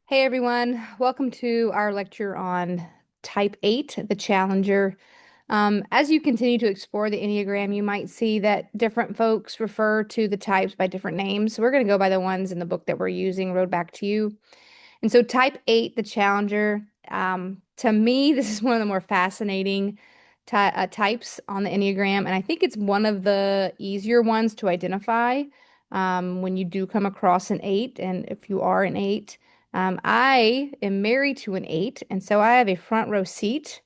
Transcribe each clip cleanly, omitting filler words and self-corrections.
Hey everyone, welcome to our lecture on Type 8, the Challenger. As you continue to explore the Enneagram, you might see that different folks refer to the types by different names. So we're going to go by the ones in the book that we're using, Road Back to You. And so Type 8, the Challenger, to me, this is one of the more fascinating types on the Enneagram. And I think it's one of the easier ones to identify when you do come across an 8. And if you are an 8, I am married to an 8. And so I have a front row seat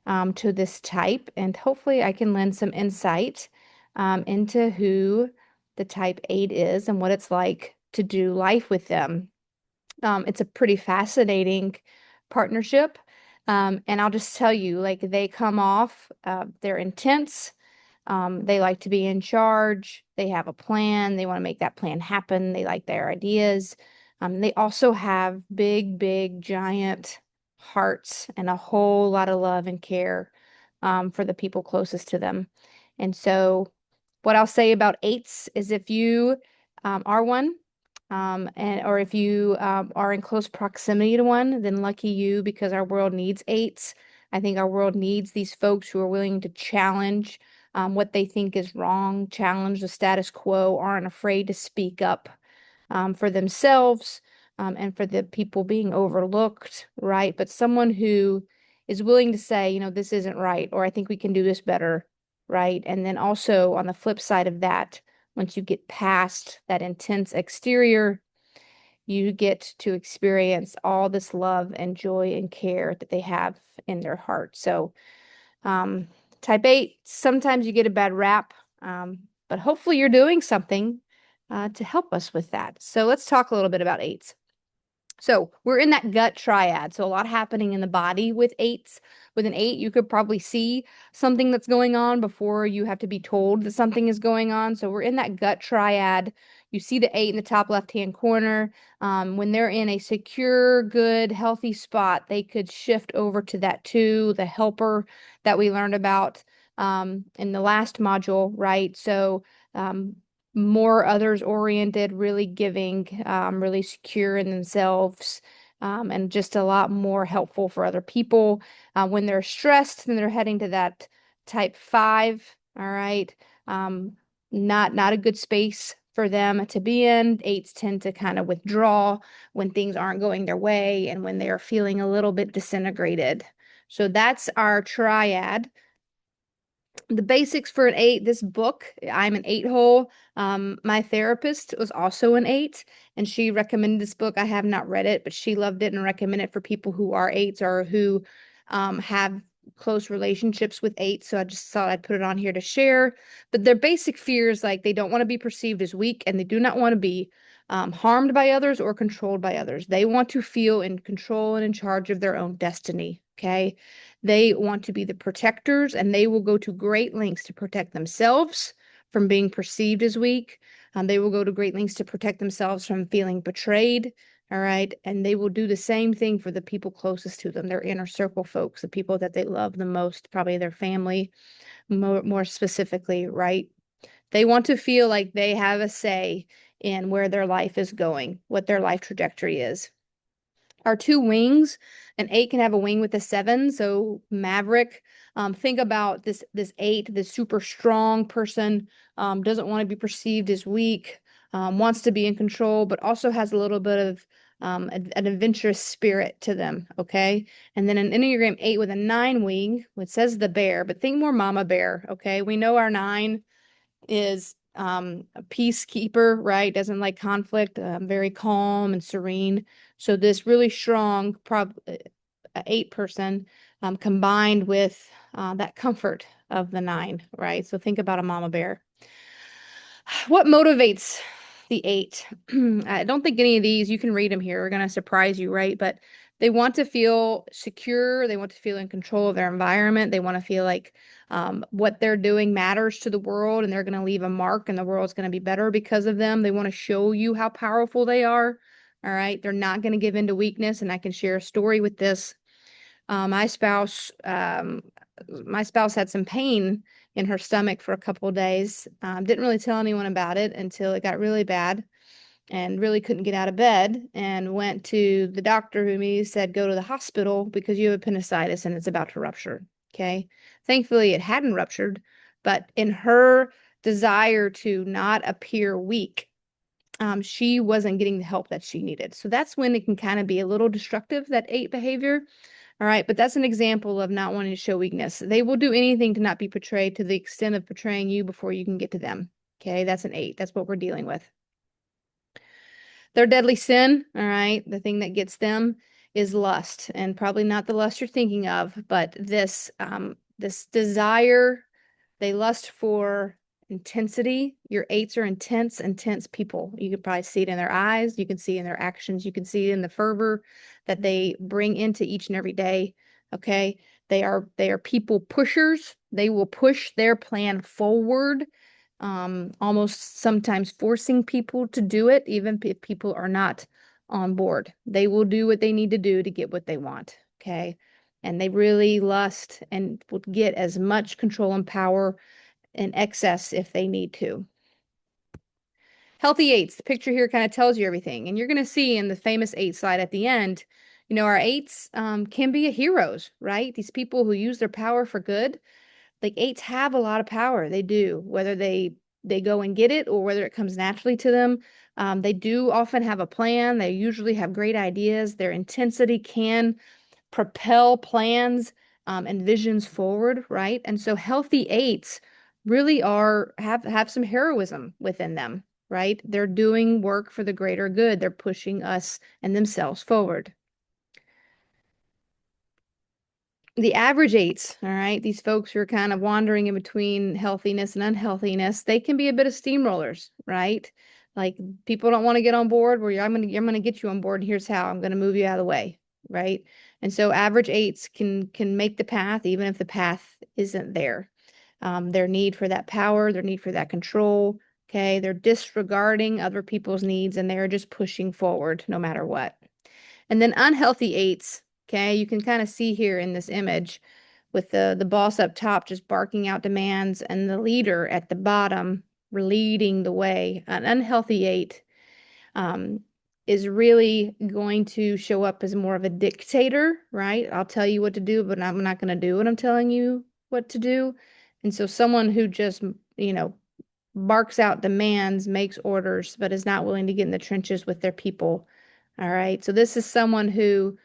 to this type. And hopefully I can lend some insight into who the Type 8 is and what it's like to do life with them. It's a pretty fascinating partnership. And I'll just tell you, like, they come off, they're intense. They like to be in charge. They have a plan. They want to make that plan happen. They like their ideas. They also have big, big, giant hearts and a whole lot of love and care for the people closest to them. And so, what I'll say about eights is if you are one, and or if you are in close proximity to one, then lucky you, because our world needs eights. I think our world needs these folks who are willing to challenge what they think is wrong, challenge the status quo, aren't afraid to speak up for themselves and for the people being overlooked, right? But someone who is willing to say, this isn't right, or I think we can do this better, right? And then also on the flip side of that, once you get past that intense exterior, you get to experience all this love and joy and care that they have in their heart. So, um, type 8, sometimes you get a bad rap, but hopefully you're doing something to help us with that. So let's talk a little bit about eights. So we're in that gut triad. So a lot happening in the body with eights. With an 8, you could probably see something that's going on before you have to be told that something is going on. So we're in that gut triad. You see the 8 in the top left-hand corner. When they're in a secure, good, healthy spot, they could shift over to that 2, the helper that we learned about in the last module, right? So more others oriented, really giving, really secure in themselves, and just a lot more helpful for other people. When they're stressed, then they're heading to that type 5. All right. Um, not a good space for them to be in. Eights tend to kind of withdraw when things aren't going their way and when they are feeling a little bit disintegrated. So that's our triad. The basics for an 8, this book, I'm an 8 hole. My therapist was also an 8, and she recommended this book. I have not read it, but she loved it and recommended it for people who are 8s or who have close relationships with 8s. So I just thought I'd put it on here to share. But their basic fears, like they don't want to be perceived as weak, and they do not want to be harmed by others or controlled by others. They want to feel in control and in charge of their own destiny. Okay. They want to be the protectors, and they will go to great lengths to protect themselves from being perceived as weak. They will go to great lengths to protect themselves from feeling betrayed. All right. And they will do the same thing for the people closest to them, their inner circle folks, the people that they love the most, probably their family, more specifically, right? They want to feel like they have a say in where their life is going, what their life trajectory is. Our 2 wings, an 8 can have a wing with a 7, so Maverick. Think about this 8, this super strong person, doesn't want to be perceived as weak, wants to be in control, but also has a little bit of an adventurous spirit to them, okay? And then an Enneagram 8 with a 9 wing, which says the bear, but think more mama bear, okay? We know our 9 is a peacekeeper, right? Doesn't like conflict, very calm and serene. So this really strong 8 person combined with that comfort of the 9, right? So think about a mama bear. What motivates the 8? I don't think any of these, you can read them here, are going to surprise you, right? But they want to feel secure. They want to feel in control of their environment. They want to feel like what they're doing matters to the world, and they're going to leave a mark, and the world's going to be better because of them. They want to show you how powerful they are. All right. They're not going to give in to weakness. And I can share a story with this. My spouse, my spouse had some pain in her stomach for a couple of days. Didn't really tell anyone about it until it got really bad. and really couldn't get out of bed and went to the doctor who immediately said, go to the hospital because you have appendicitis and it's about to rupture. Okay. Thankfully, it hadn't ruptured, but in her desire to not appear weak, she wasn't getting the help that she needed. So that's when it can kind of be a little destructive, that 8 behavior. All right. But that's an example of not wanting to show weakness. They will do anything to not be portrayed to the extent of portraying you before you can get to them. Okay. That's an 8. That's what we're dealing with. Their deadly sin, all right, the thing that gets them is lust, and probably not the lust you're thinking of, but this desire. They lust for intensity. Your 8s are intense people. You could probably see it in their eyes. You can see it in their actions. You can see it in the fervor that they bring into each and every day. Okay. They are people pushers. They will push their plan forward, almost sometimes forcing people to do it, even if people are not on board. They will do what they need to do to get what they want. Okay. And they really lust and will get as much control and power in excess if they need to. Healthy 8s. The picture here kind of tells you everything. And you're going to see in the famous 8 slide at the end, our 8s can be heroes, right? These people who use their power for good. Like 8s have a lot of power. They do, whether they go and get it or whether it comes naturally to them. They do often have a plan. They usually have great ideas. Their intensity can propel plans and visions forward, right? And so healthy 8s really have some heroism within them, right? They're doing work for the greater good. They're pushing us and themselves forward. The average 8s, all right, these folks who are kind of wandering in between healthiness and unhealthiness, they can be a bit of steamrollers, right? Like people don't want to get on board where I'm gonna get you on board, and here's how I'm gonna move you out of the way, right? And so average 8s can make the path even if the path isn't there. Their need for that power, their need for that control, okay, they're disregarding other people's needs and they're just pushing forward no matter what. And then unhealthy 8s, okay, you can kind of see here in this image with the boss up top just barking out demands and the leader at the bottom leading the way. An unhealthy 8 um, is really going to show up as more of a dictator, right? I'll tell you what to do, but I'm not going to do what I'm telling you what to do. And so someone who just, barks out demands, makes orders, but is not willing to get in the trenches with their people. All right. So this is someone who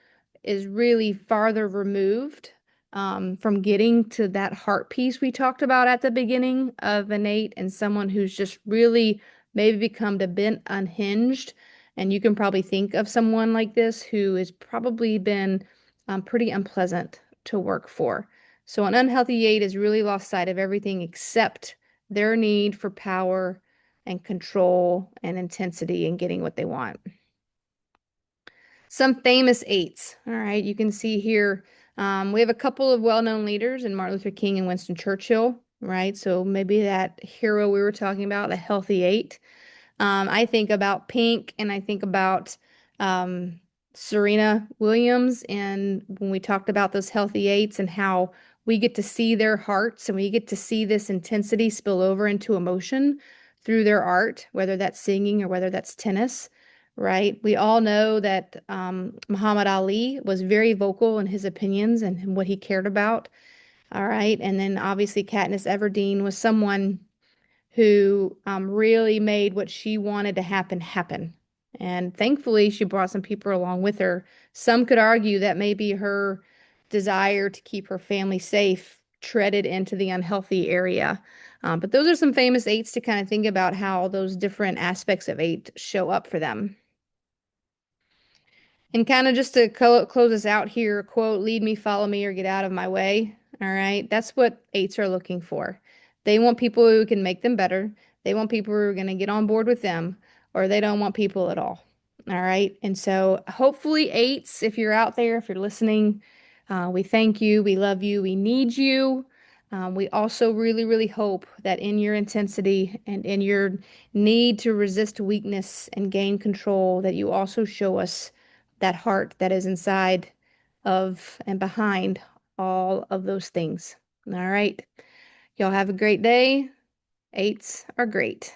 is really farther removed from getting to that heart piece we talked about at the beginning of an 8, and someone who's just really maybe become a bit unhinged. And you can probably think of someone like this who has probably been pretty unpleasant to work for. So an unhealthy 8 has really lost sight of everything except their need for power and control and intensity and getting what they want. Some famous 8s. All right, you can see here we have a couple of well-known leaders in Martin Luther King and Winston Churchill, right? So maybe that hero we were talking about, the healthy 8. I think about Pink and I think about Serena Williams. And when we talked about those healthy 8s and how we get to see their hearts and we get to see this intensity spill over into emotion through their art, whether that's singing or whether that's tennis, right? We all know that Muhammad Ali was very vocal in his opinions and what he cared about. All right. And then obviously Katniss Everdeen was someone who really made what she wanted to happen. And thankfully, she brought some people along with her. Some could argue that maybe her desire to keep her family safe treaded into the unhealthy area. But those are some famous 8s to kind of think about how those different aspects of 8 show up for them. And kind of just to close us out here, quote, lead me, follow me, or get out of my way. All right. That's what 8s are looking for. They want people who can make them better. They want people who are going to get on board with them, or they don't want people at all. All right. And so hopefully 8s, if you're out there, if you're listening, we thank you. We love you. We need you. We also really, really hope that in your intensity and in your need to resist weakness and gain control, that you also show us that heart that is inside of and behind all of those things. All right. Y'all have a great day. 8s are great.